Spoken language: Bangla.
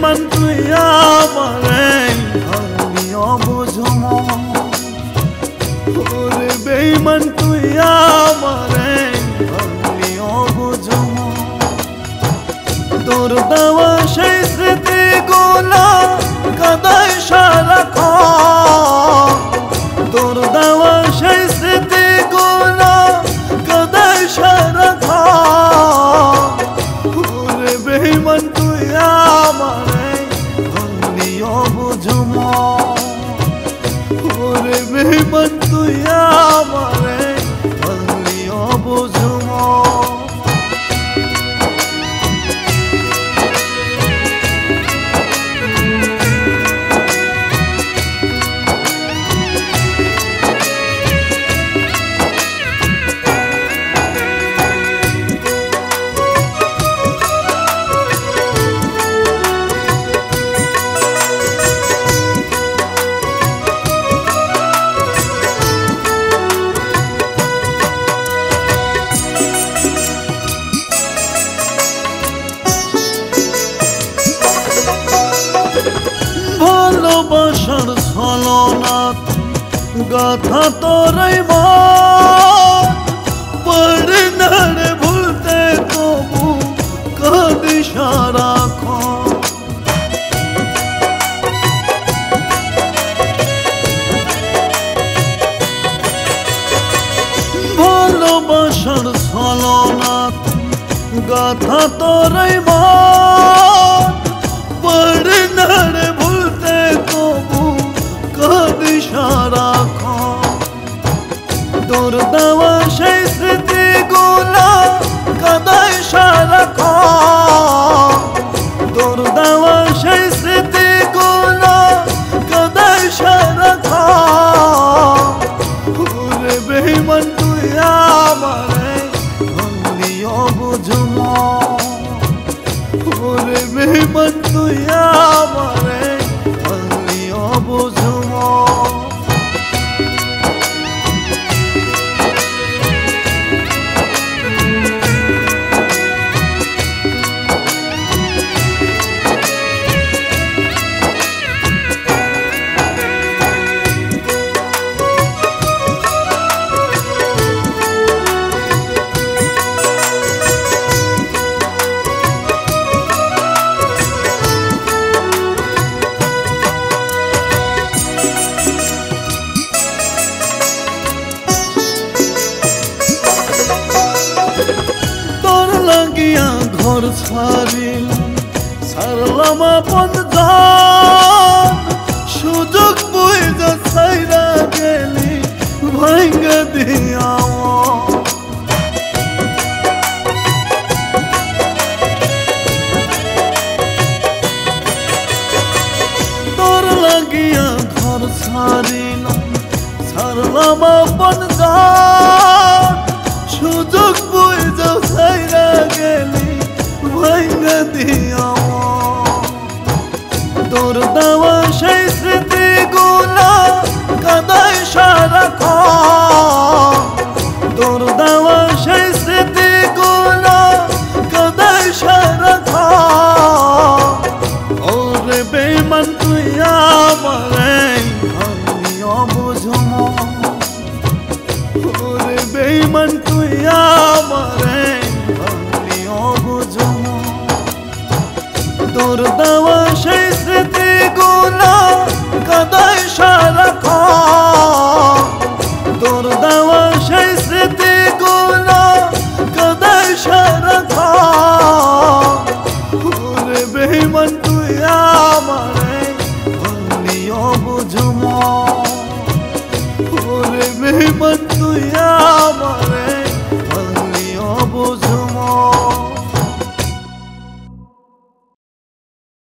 বেঈমান তুই আমারে ভাঙলি অবুঝ মন ওরে বেঈমান তুই আমারে ভাঙলি অবুঝ মন তোর দেওয়া সেই স্মৃতিগুলো কাঁদায় সারাক্ষণ তোর দেওয়া সেই স্মৃতিগুলো কাঁদায় সারাক্ষণ ওরে বেঈমান তুই আমারে ভাঙলি অবুঝ মন ওরে বেঈমান তুই আমারে ভাঙলি অবুঝ মন ভালোবাসার ছলনাত গাথা তোরাই পারে না রে ভুলতে তবু কাঁদি সারাক্ষণ ভালোবাসার ছলনাত গাথা তোরাই পারে না রে ভুলতে তবু কাঁদি সারাক্ষণ তোর দেওয়া সেই স্মৃতিগুলো কাঁদায় সারাক্ষণ তোর দেওয়া সেই স্মৃতিগুলো কাঁদায় সারাক্ষণ ওরে বেঈমান তুই আমারে ভাঙলি অবুঝ মন ওরে বেঈমান তুই আমারে ভাঙলি অবুঝ মন লাগিয়া ঘর ছাড়লাম আপন জান সুযোগ বুঝা ছাইরা গেলি ভাঙ্গা দিয়া তোর লাগিয়া ঘর ছাড়লাম আপন জান সুযোগ বুঝা ছাইরা গেলি ভাঙ্গা দিয়া তোর দেওয়া সেই স্মৃতিগুলো কাঁদায় সারাক্ষণ তোর দেওয়া সেই স্মৃতিগুলো কাঁদায় সারাক্ষণ ওরে বেঈমান তুই আমারে ভাঙলি অবুঝ মন ওরে বেঈমান তুই আমারে ভাঙলি অবুঝ মন তোর দেওয়া সেই স্মৃতিগুলো কাঁদায় সারাক্ষণ